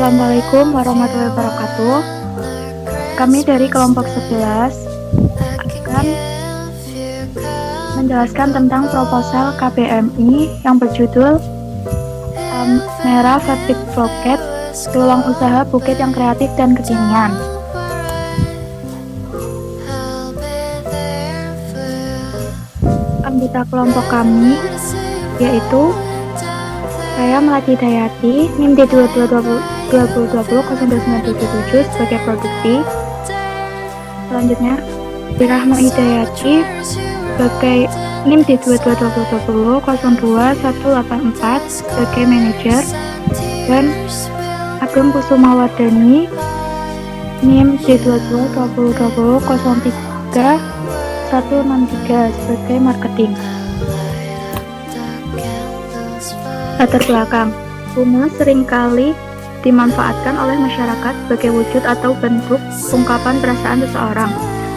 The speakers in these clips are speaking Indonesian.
Assalamualaikum warahmatullahi wabarakatuh. Kami dari kelompok 11 akan menjelaskan tentang proposal KBMI yang berjudul Merah Fabric Pocket, Peluang Usaha Buket yang Kreatif dan Kekinian. Anggota kelompok kami yaitu saya Melati Dayati, NIM D2220200977 sebagai produksi. Selanjutnya Dirahma Hidayati sebagai NIM D2220202184 sebagai manajer, dan Ageng Kusumawardani NIM D2220203163 sebagai marketing. Latar belakang, bunga seringkali dimanfaatkan oleh masyarakat sebagai wujud atau bentuk ungkapan perasaan seseorang,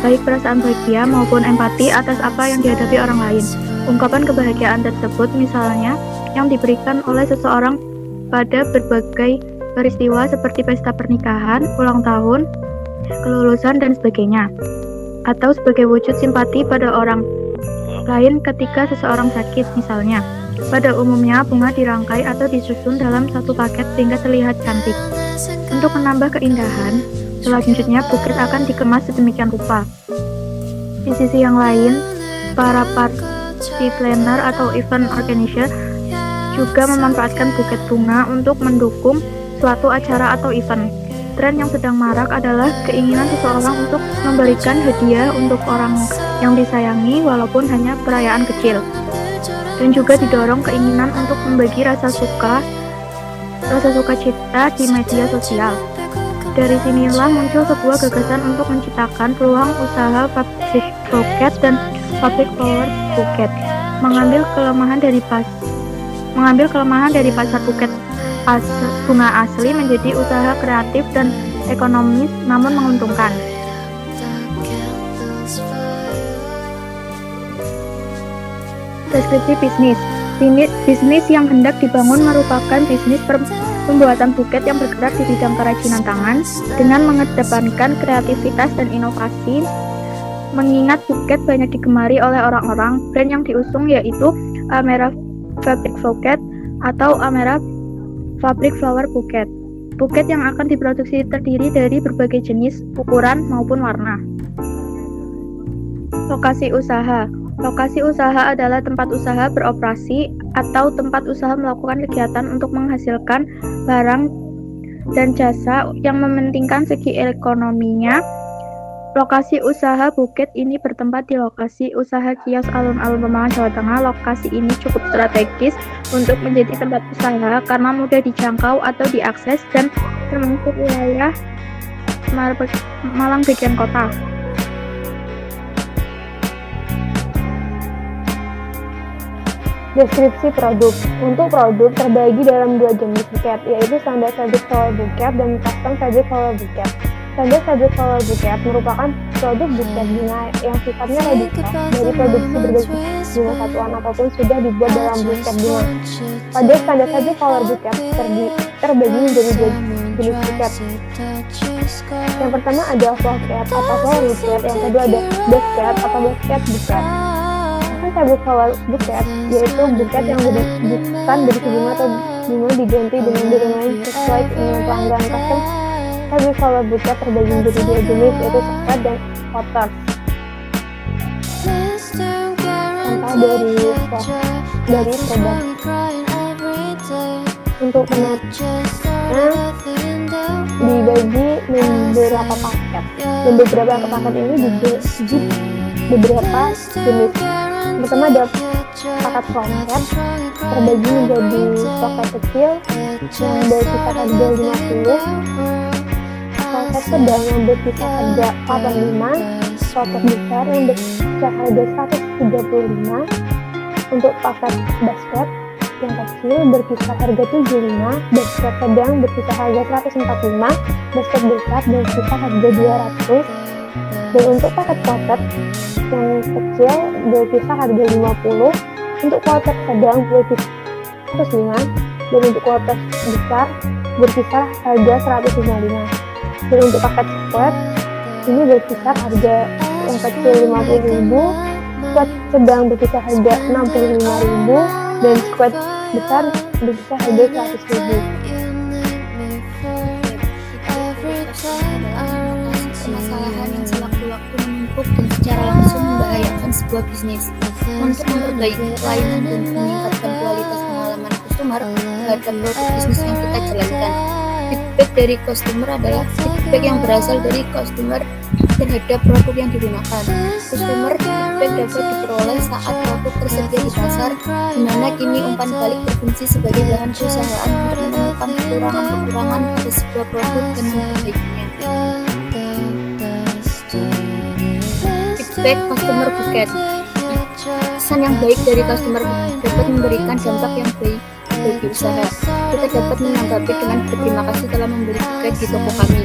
baik perasaan bahagia maupun empati atas apa yang dihadapi orang lain. Ungkapan kebahagiaan tersebut misalnya yang diberikan oleh seseorang pada berbagai peristiwa seperti pesta pernikahan, ulang tahun, kelulusan, dan sebagainya, atau sebagai wujud simpati pada orang lain ketika seseorang sakit misalnya. Pada umumnya, bunga dirangkai atau disusun dalam satu paket sehingga terlihat cantik. Untuk menambah keindahan, selanjutnya buket akan dikemas sedemikian rupa. Di sisi yang lain, para party planner atau event organizer juga memanfaatkan buket bunga untuk mendukung suatu acara atau event. Tren yang sedang marak adalah keinginan seseorang untuk memberikan hadiah untuk orang yang disayangi walaupun hanya perayaan kecil. Dan juga didorong keinginan untuk membagi rasa sukacita di media sosial. Dari sinilah muncul sebuah gagasan untuk menciptakan peluang usaha fabric pocket dan fabric flower buket, mengambil kelemahan dari pasar buket bunga asli menjadi usaha kreatif dan ekonomis namun menguntungkan. Deskripsi bisnis. Bisnis yang hendak dibangun merupakan bisnis pembuatan buket yang bergerak di bidang kerajinan tangan dengan mengedepankan kreativitas dan inovasi. Mengingat buket banyak digemari oleh orang-orang, brand yang diusung yaitu Amera Fabric Pocket atau Amera Fabric Flower Buket. Buket yang akan diproduksi terdiri dari berbagai jenis, ukuran, maupun warna. Lokasi usaha. Lokasi usaha adalah tempat usaha beroperasi atau tempat usaha melakukan kegiatan untuk menghasilkan barang dan jasa yang mementingkan segi ekonominya. Lokasi usaha buket ini bertempat di lokasi usaha kios alun-alun Pemalang, Jawa Tengah. Lokasi ini cukup strategis untuk menjadi tempat usaha karena mudah dijangkau atau diakses dan termasuk wilayah Malang bagian kota. Deskripsi produk. Untuk produk terbagi dalam dua jenis buket, yaitu standar fabric flower buket dan custom fabric flower buket. Standar fabric flower buket merupakan produk buket bunga yang sifatnya ready dari produksi berbagai bunga satuan ataupun sudah dibuat dalam buket bunga. Pada standar fabric flower buket terbagi menjadi dua jenis buket. Yang pertama ada pocket atau flower buket, yang kedua ada basket atau basket buket. Fabric flower buket yaitu buket yang bukan dari bunga atau bunga diganti dengan bentuk lain sesuai keinginan pelanggan. Custom fabric flower buket terbagi menjadi dua jenis, yaitu spread dan quarter. Contoh dari produk. Untuk penatnya dibagi beberapa paket, dan beberapa paket ini di beberapa jenis. Pertama ada paket pocket, terbagi menjadi pocket kecil yang bersifat harga 50, pocket sedang yang bersifat harga 45, pocket besar yang bersifat harga 135. Untuk paket basket yang kecil berkisar harga 75, basket sedang berkisar harga 145, basket besar berkisar harga 200. Dan untuk paket pocket yang kecil berkisar harga 50, untuk pocket sedang berkisar 105, dan untuk pocket besar berkisar harga 155. Dan untuk paket squad ini berkisar harga yang kecil 50.000, squad sedang berkisar harga 65.000, dan squad besar berkisar harga 100.000. Permasalahan yang sewaktu-waktu menumpuk dan secara langsung membahayakan sebuah bisnis. Untuk memperbaiki pelayanan dan meningkatkan kualitas pengalaman customer terhadap produk bisnis yang kita jalankan. Feedback dari customer adalah feedback yang berasal dari customer terhadap produk yang digunakan. Customer feedback dapat diperoleh saat produk tersedia di pasar, di mana kini umpan balik berfungsi sebagai bahan perusahaan untuk menemukan kekurangan-kekurangan pada sebuah produk dan memperbaikinya. Feedback customer bucket. Pesan yang baik dari customer dapat memberikan dampak yang baik bagi usaha. Kita dapat menanggapi dengan berterima kasih telah membeli bucket di toko kami.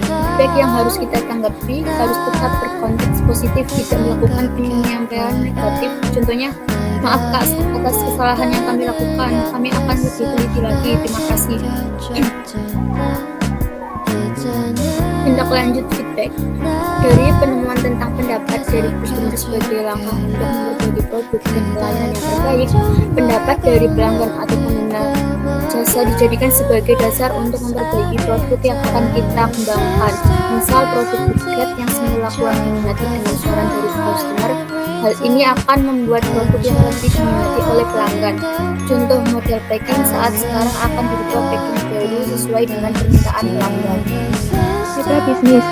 Feedback yang harus kita tanggapi harus tetap berkonteks positif, tidak melakukan penyampaian negatif. Contohnya, maaf Kak atas kesalahan yang kami lakukan, kami akan lebih teliti lagi, terima kasih. Tindak lanjut feedback. Dari penemuan tentang pendapat dari customer sebagai langkah untuk memperbaiki produk dan pelayanan yang terbaik, pendapat dari pelanggan atau pengguna jasa dijadikan sebagai dasar untuk memperbaiki produk yang akan kita kembangkan. Misal produk buket yang semula kurang diminati dengan saran dari customer, hal ini akan membuat produk yang lebih diminati oleh pelanggan. Contoh model packing saat sekarang akan dirubah packing baru sesuai dengan permintaan pelanggan. Mitra bisnis.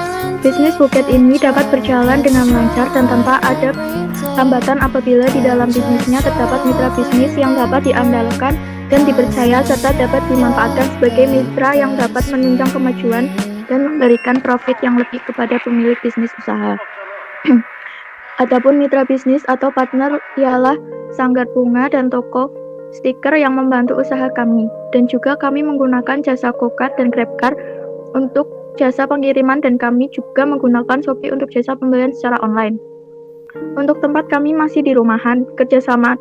Bisnis buket ini dapat berjalan dengan lancar dan tanpa ada hambatan apabila di dalam bisnisnya terdapat mitra bisnis yang dapat diandalkan dan dipercaya serta dapat dimanfaatkan sebagai mitra yang dapat menunjang kemajuan dan memberikan profit yang lebih kepada pemilik bisnis usaha. Adapun mitra bisnis atau partner ialah sanggar bunga dan toko stiker yang membantu usaha kami, dan juga kami menggunakan jasa Kokart dan GrabCar untuk jasa pengiriman, dan kami juga menggunakan Shopee untuk jasa pembelian secara online. Untuk tempat kami masih di rumahan, kerjasama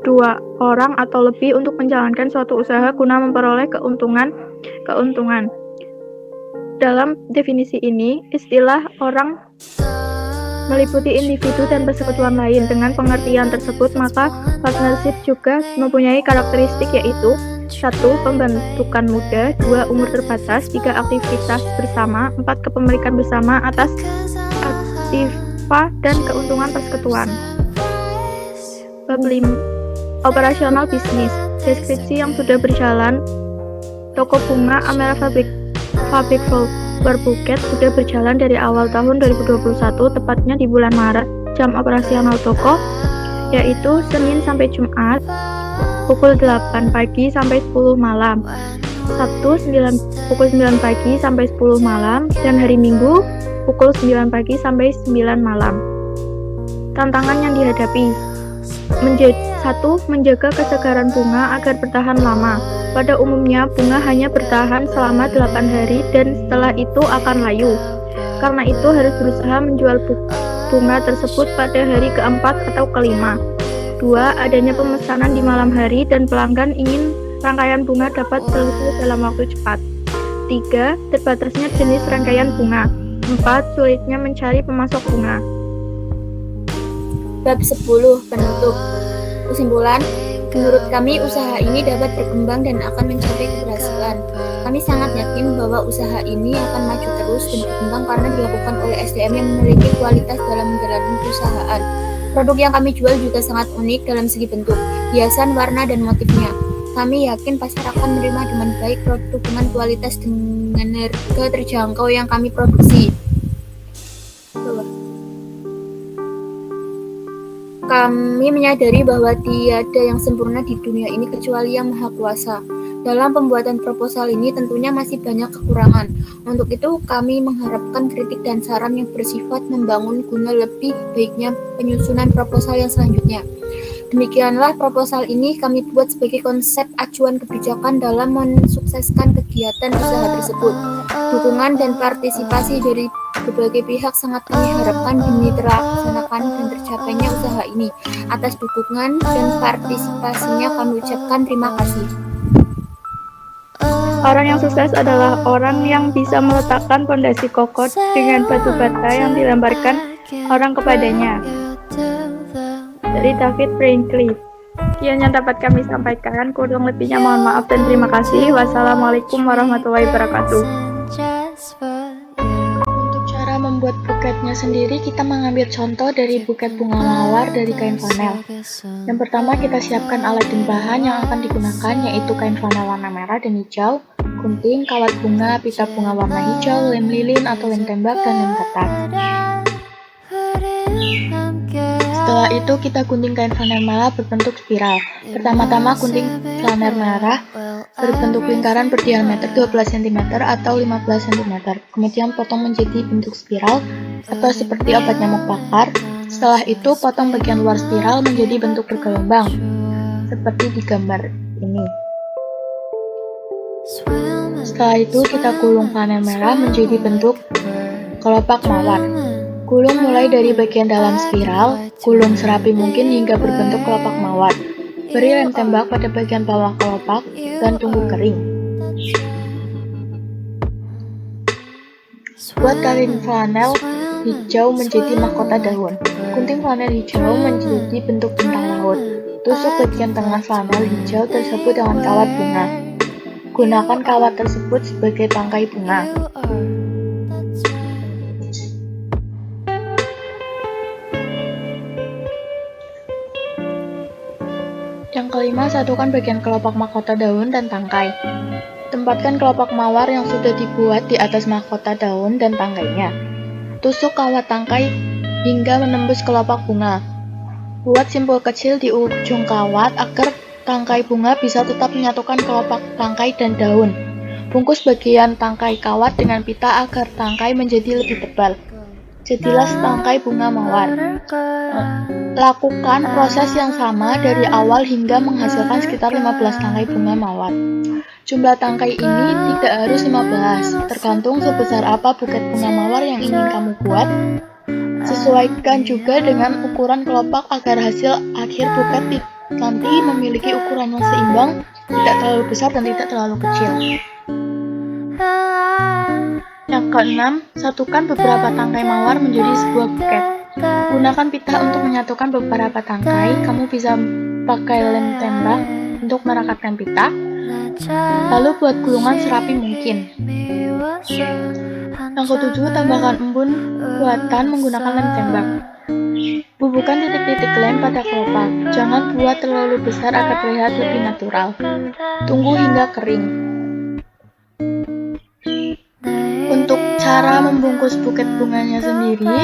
2 orang atau lebih untuk menjalankan suatu usaha guna memperoleh keuntungan. Dalam definisi ini, istilah orang meliputi individu dan persekutuan lain. Dengan pengertian tersebut, maka partnership juga mempunyai karakteristik yaitu 1. Pembentukan mudah, 2. Umur terbatas, 3. Aktivitas bersama, 4. Kepemilikan bersama atas aktiva dan keuntungan persekutuan. Bab 5. Operasional bisnis. Deskripsi yang sudah berjalan. Toko bunga Amera Fabrik Flower Buket sudah berjalan dari awal tahun 2021, tepatnya di bulan Maret. Jam operasional toko yaitu Senin sampai Jumat pukul 8 pagi sampai 10 malam, Sabtu pukul 9 pagi sampai 10 malam, dan hari Minggu pukul 9 pagi sampai 9 malam. Tantangan yang dihadapi: 1. Menjaga kesegaran bunga agar bertahan lama. Pada umumnya, bunga hanya bertahan selama 8 hari dan setelah itu akan layu. Karena itu harus berusaha menjual bunga tersebut pada hari keempat atau kelima. 2. Adanya pemesanan di malam hari dan pelanggan ingin rangkaian bunga dapat selesai dalam waktu cepat. 3. Terbatasnya jenis rangkaian bunga. 4. Sulitnya mencari pemasok bunga. Bab 10. Penutup. Kesimpulan, menurut kami usaha ini dapat berkembang dan akan mencapai keberhasilan. Kami sangat yakin bahwa usaha ini akan maju terus dan berkembang karena dilakukan oleh SDM yang memiliki kualitas dalam menjalani perusahaan. Produk yang kami jual juga sangat unik dalam segi bentuk, hiasan, warna, dan motifnya. Kami yakin pasar akan menerima dengan baik produk dengan kualitas dengan harga terjangkau yang kami produksi. Kami menyadari bahwa tiada yang sempurna di dunia ini kecuali Yang Maha Kuasa. Dalam pembuatan proposal ini tentunya masih banyak kekurangan. Untuk itu kami mengharapkan kritik dan saran yang bersifat membangun guna lebih baiknya penyusunan proposal yang selanjutnya. Demikianlah proposal ini kami buat sebagai konsep acuan kebijakan dalam mensukseskan kegiatan usaha tersebut. Dukungan dan partisipasi dari berbagai pihak sangat kami harapkan demi terlaksanakan dan tercapainya usaha ini. Atas dukungan dan partisipasinya kami ucapkan terima kasih. Orang yang sukses adalah orang yang bisa meletakkan fondasi kokoh dengan batu bata yang dilemparkan orang kepadanya. Dari David Brinkley. Sekian yang dapat kami sampaikan. Kurang lebihnya mohon maaf dan terima kasih. Wassalamualaikum warahmatullahi wabarakatuh. Untuk cara membuat buketnya sendiri, kita mengambil contoh dari buket bunga mawar dari kain flanel. Yang pertama, kita siapkan alat dan bahan yang akan digunakan, yaitu kain flanel warna merah dan hijau, gunting, kawat bunga, pita bunga warna hijau, lem lilin atau lem tembak, dan lem ketat. Setelah itu, kita gunting kain flanel merah berbentuk spiral. Pertama-tama gunting flanel merah berbentuk lingkaran berdiameter 12 cm atau 15 cm. Kemudian potong menjadi bentuk spiral atau seperti obat nyamuk bakar. Setelah itu, potong bagian luar spiral menjadi bentuk bergelombang, seperti di gambar ini. Setelah itu, kita gulung flanel merah menjadi bentuk kelopak mawar. Gulung mulai dari bagian dalam spiral, gulung serapi mungkin hingga berbentuk kelopak mawar. Beri lem tembak pada bagian bawah kelopak dan tunggu kering. Buat kain flanel hijau menjadi mahkota daun. Gunting flanel hijau menjadi bentuk bintang laut. Tusuk bagian tengah flanel hijau tersebut dengan kawat bunga. Gunakan kawat tersebut sebagai tangkai bunga. Yang kelima, satukan bagian kelopak mahkota daun dan tangkai. Tempatkan kelopak mawar yang sudah dibuat di atas mahkota daun dan tangkainya. Tusuk kawat tangkai hingga menembus kelopak bunga. Buat simpul kecil di ujung kawat agar tangkai bunga bisa tetap menyatukan kelopak tangkai dan daun. Bungkus bagian tangkai kawat dengan pita agar tangkai menjadi lebih tebal. Jadilah setangkai bunga mawar. Lakukan proses yang sama dari awal hingga menghasilkan sekitar 15 tangkai bunga mawar. Jumlah tangkai ini tidak harus 15, tergantung sebesar apa buket bunga mawar yang ingin kamu buat. Sesuaikan juga dengan ukuran kelopak agar hasil akhir buket nanti memiliki ukuran yang seimbang, tidak terlalu besar dan tidak terlalu kecil. Yang keenam, satukan beberapa tangkai mawar menjadi sebuah buket. Gunakan pita untuk menyatukan beberapa tangkai. Kamu bisa pakai lem tembak untuk merekatkan pita. Lalu buat gulungan serapi mungkin. Yang ketujuh, tambahkan embun buatan menggunakan lem tembak. Bubuhkan titik-titik lem pada kelopak. Jangan buat terlalu besar agar terlihat lebih natural. Tunggu hingga kering. Untuk cara membungkus buket bunganya sendiri,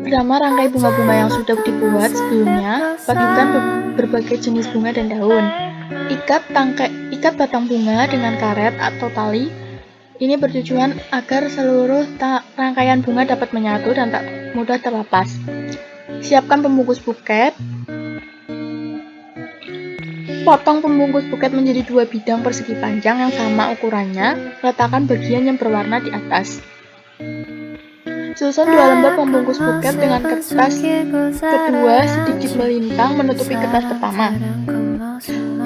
pertama, rangkai bunga-bunga yang sudah dibuat sebelumnya, bagikan berbagai jenis bunga dan daun. Ikat batang bunga dengan karet atau tali. Ini bertujuan agar seluruh rangkaian bunga dapat menyatu dan tak mudah terlepas. Siapkan pembungkus buket. Potong pembungkus buket menjadi 2 bidang persegi panjang yang sama ukurannya. Letakkan bagian yang berwarna di atas. Susun 2 lembar pembungkus buket dengan kertas kedua sedikit melintang menutupi kertas pertama.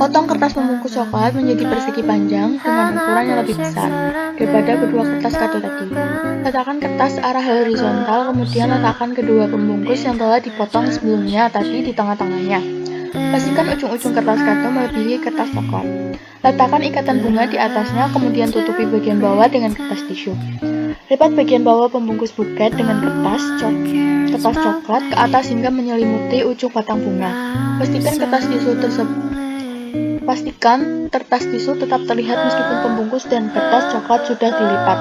Potong kertas pembungkus coklat menjadi persegi panjang dengan ukuran yang lebih besar daripada kedua kertas kado tadi. Letakkan kertas arah horizontal, kemudian letakkan kedua pembungkus yang telah dipotong sebelumnya tadi di tengah-tengahnya. Pastikan ujung-ujung kertas kado melebihi kertas coklat. Letakkan ikatan bunga di atasnya, kemudian tutupi bagian bawah dengan kertas tisu. Lipat bagian bawah pembungkus buket dengan kertas coklat ke atas hingga menyelimuti ujung batang bunga. Pastikan kertas tisu tetap terlihat meskipun pembungkus dan kertas coklat sudah dilipat.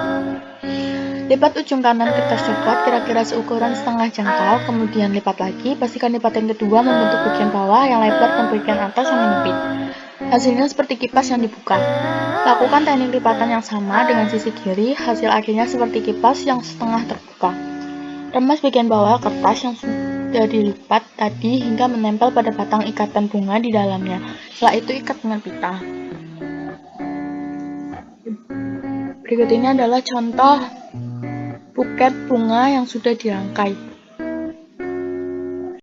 Lipat ujung kanan kertas coklat kira-kira seukuran setengah jengkal, kemudian lipat lagi. Pastikan lipatan kedua membentuk bagian bawah yang lebar dan bagian atas yang menyempit. Hasilnya seperti kipas yang dibuka. Lakukan teknik lipatan yang sama dengan sisi kiri. Hasil akhirnya seperti kipas yang setengah terbuka. Remas bagian bawah kertas yang sudah dilipat tadi hingga menempel pada batang ikatan bunga di dalamnya. Setelah itu ikat dengan pita. Berikut ini adalah contoh buket bunga yang sudah dirangkai.